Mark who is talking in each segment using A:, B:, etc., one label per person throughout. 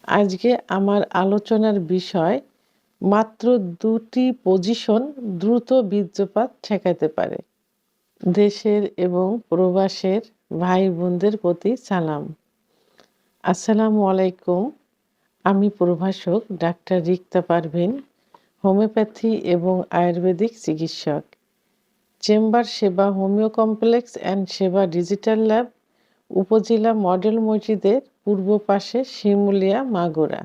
A: আজকে আমার আলোচনার বিষয় মাত্র ২টি পজিশন দ্রুত বীর্যপাত ঠেকাতে পারে। দেশের এবং প্রবাসের ভাই বোনদের প্রতি সালাম। আসসালামু আলাইকুম। আমি প্রভাষক ডাক্তার রিক্তা পারভীন, হোমিওপ্যাথি এবং আয়ুর্বেদিক চিকিৎসক। চেম্বার সেবা হোমিও কমপ্লেক্স অ্যান্ড সেবা ডিজিটাল ল্যাব, উপজেলা মডেল মসজিদের পূর্ব পাশে, শিমুলিয়া, মাগুরা।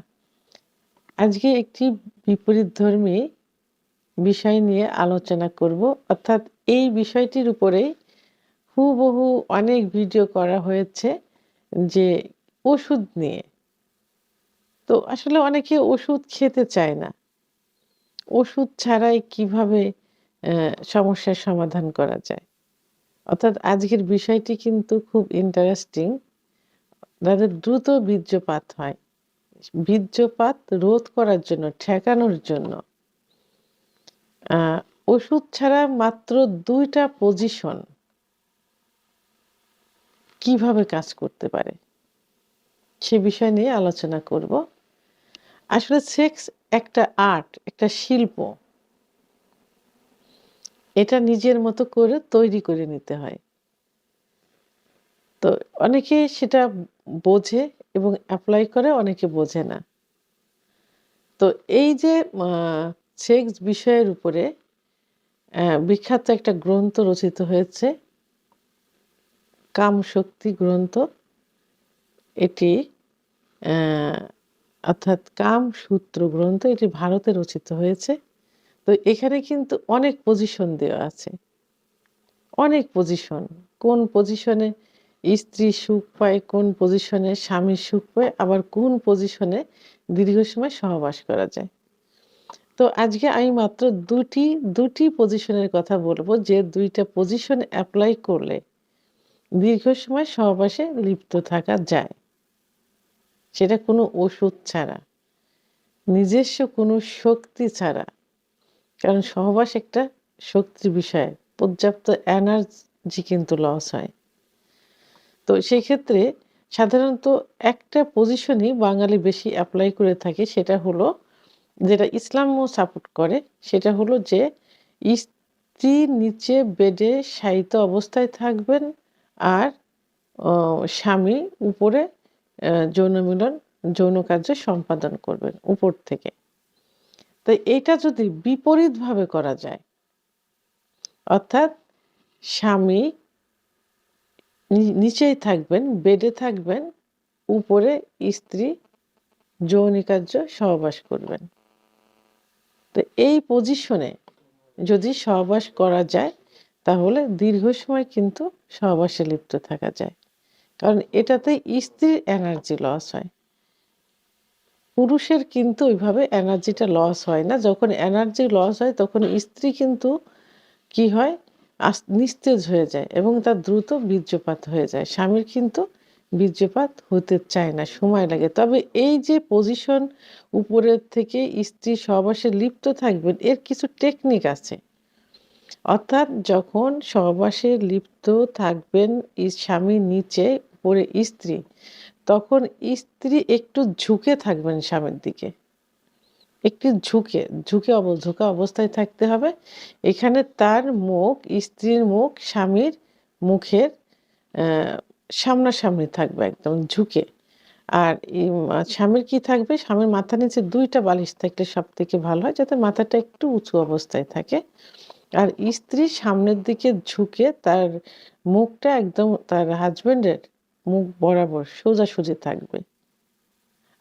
A: আজকে একটি বিপরীতধর্মী বিষয় নিয়ে আলোচনা করব, অর্থাৎ এই বিষয়টির উপরেই হুবহু অনেক ভিডিও করা হয়েছে যে ওষুধ নিয়ে। তো আসলে অনেকে ওষুধ খেতে চায় না। ওষুধ ছাড়াই কিভাবে সমস্যার সমাধান করা যায়। অর্থাৎ আজকের বিষয়টি কিন্তু খুব ইন্টারেস্টিং। যাদের দ্রুত বীর্যপাত হয়, বীর্যপাত রোধ করার জন্য, ঠেকানোর জন্য ওষুধ ছাড়া মাত্র ২টা পজিশন কিভাবে কাজ করতে পারে সে বিষয় নিয়ে আলোচনা করব। আসলে সেক্স একটা আর্ট, একটা শিল্প। এটা নিজের মতো করে তৈরি করে নিতে হয়। তো অনেকে সেটা বোঝে এবং এপ্লাই করে, অনেকে বোঝে না। তো এই যে সেক্স বিষয়ের উপরে বিখ্যাত একটা গ্রন্থ রচিত হয়েছে, কামশক্তি গ্রন্থ। এটি অর্থাৎ কামসূত্র গ্রন্থ, এটি ভারতে রচিত হয়েছে। তো এখানে কিন্তু অনেক পজিশন দেওয়া আছে, অনেক পজিশন। কোন পজিশনে স্ত্রী সুখ পায়, কোন পজিশনে স্বামী সুখ পায়, আবার কোন পজিশনে দীর্ঘ সময় সহবাস করা যায়। তো আজকে আমি মাত্র দুটি পজিশনের কথা বলবো, যে ২টা পজিশন অ্যাপ্লাই করলে দীর্ঘ সময় সহবাসে লিপ্ত থাকা যায়, সেটা কোনো ওষুধ ছাড়া, নিজস্ব কোনো শক্তি ছাড়া। কারণ সহবাস একটা শক্তির বিষয়, পর্যাপ্ত এনার্জি কিন্তু লস হয়। তো সেই ক্ষেত্রে সাধারণত একটা পজিশনই বাঙালি বেশি অ্যাপ্লাই করে থাকে, সেটা হলো, যেটা ইসলামও সাপোর্ট করে, সেটা হলো যে স্ত্রী নিচে বেডে শায়িত অবস্থায় থাকবেন আর স্বামী উপরে যৌন কার্য সম্পাদন করবেন উপর থেকে। তো এইটা যদি বিপরীতভাবে করা যায়, অর্থাৎ স্বামী নিচেই থাকবেন, বেডে থাকবেন, উপরে স্ত্রী যৌনিকার্য সহবাস করবেন। তো এই পজিশনে যদি সহবাস করা যায়, তাহলে দীর্ঘ সময় কিন্তু সহবাসে লিপ্ত থাকা যায়। কারণ এটাতে স্ত্রীর এনার্জি লস হয়, পুরুষের কিন্তু ওইভাবে এনার্জিটা লস হয় না। যখন এনার্জি লস হয় তখন স্ত্রী কিন্তু কি হয়, নিস্তেজ হয়ে যায় এবং তার দ্রুত বীর্যপাত হয়ে যায়। স্বামীর কিন্তু বীর্যপাত হতে চায় না, সময় লাগে। তবে এই যে পজিশন, উপরের থেকে স্ত্রী সহবাসে লিপ্ত থাকবেন, এর কিছু টেকনিক আছে। অর্থাৎ যখন সহবাসে লিপ্ত থাকবেন স্বামী নিচে, উপরে স্ত্রী, তখন স্ত্রী একটু ঝুঁকে থাকবেন স্বামীর দিকে, একটু ঝুঁকা অবস্থায় থাকতে হবে। এখানে তার মুখ, স্ত্রীর মুখ স্বামীর মুখের সামনাসামনি থাকবে, একদম ঝুঁকে। আর স্বামীর কি থাকবে, স্বামীর মাথার নিচে ২টা বালিশ থাকলে সব থেকে ভালো হয়, যাতে মাথাটা একটু উঁচু অবস্থায় থাকে। আর স্ত্রী সামনের দিকে ঝুঁকে, তার মুখটা একদম তার হাজবেন্ডের মুখ বরাবর সোজাসুজি থাকবে।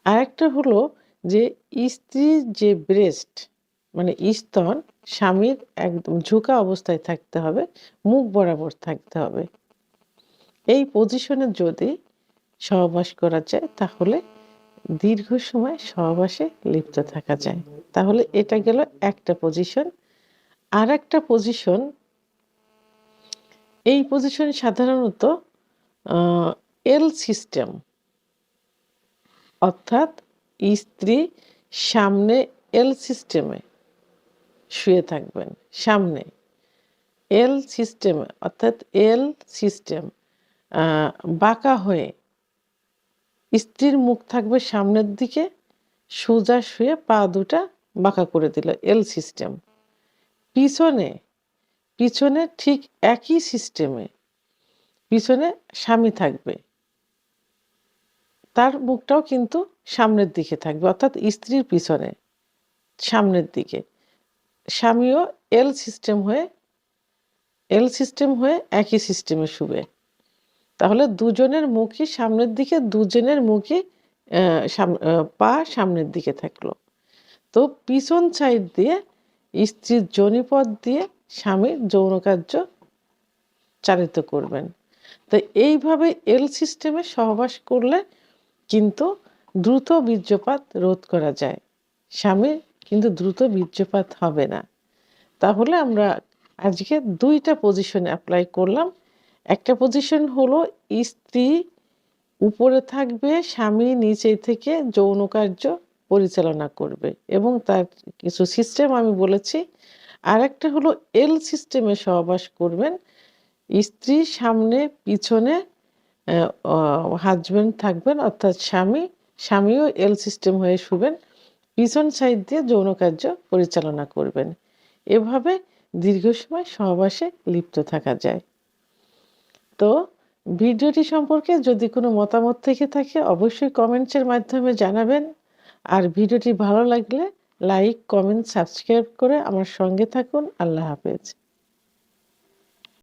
A: আরেকটা হলো যে স্ত্রীর যে ব্রেস্ট, মানে স্তন, স্বামীর একদম ঝুঁকা অবস্থায় থাকতে হবে, মুখ বরাবর থাকতে হবে। এই পজিশনে যদি সহবাস করা যায়, তাহলে দীর্ঘ সময় সহবাসে লিপ্ত থাকা যায়। তাহলে এটা গেল একটা পজিশন। আরেকটা পজিশন, এই পজিশন সাধারণত এল সিস্টেম, অর্থাৎ স্ত্রী সামনে এল সিস্টেমে শুয়ে থাকবেন, সামনে এল সিস্টেমে, অর্থাৎ এল সিস্টেম বাঁকা হয়ে স্ত্রীর মুখ থাকবে সামনের দিকে, সোজা শুয়ে পা দুটা বাঁকা করে দিল, এল সিস্টেম। পিছনে পিছনে ঠিক একই সিস্টেমে পিছনে স্বামী থাকবে, তার মুখটাও কিন্তু সামনের দিকে থাকবে, অর্থাৎ স্ত্রীর পিছনে সামনের দিকে। স্বামীও এল সিস্টেম হয়ে একই সিস্টেমে শুবে। তাহলে দুজনের মুখই সামনের দিকে, দুজনের মুখই পা সামনের দিকে থাকলো। তো পিছন সাইড দিয়ে স্ত্রীর যোনিপথ দিয়ে স্বামীর যৌন কার্য চালিত করবেন। তো এইভাবে এল সিস্টেমে সহবাস করলে কিন্তু দ্রুত বীর্যপাত রোধ করা যায়, স্বামীর কিন্তু দ্রুত বীর্যপাত হবে না। তাহলে আমরা আজকে 2টা পজিশন অ্যাপ্লাই করলাম। একটা পজিশন হলো স্ত্রী উপরে থাকবে, স্বামী নিচে থেকে যৌন কার্য পরিচালনা করবে এবং তার কিছু সিস্টেম আমি বলেছি। আরেকটা হলো এল সিস্টেমে সহবাস করবেন, স্ত্রী সামনে পিছনে হাজব্যান্ড থাকবেন, অর্থাৎ স্বামীও এল সিস্টেম হয়ে শুবেন, পিছন সাইড দিয়ে যৌন কার্য পরিচালনা করবেন। এভাবে দীর্ঘ সময় সহবাসে লিপ্ত থাকা যায়। তো ভিডিওটি সম্পর্কে যদি কোনো মতামত থেকে থাকে অবশ্যই কমেন্টসের মাধ্যমে জানাবেন। আর ভিডিওটি ভালো লাগলে লাইক, কমেন্ট, সাবস্ক্রাইব করে আমার সঙ্গে থাকুন। আল্লাহ হাফেজ।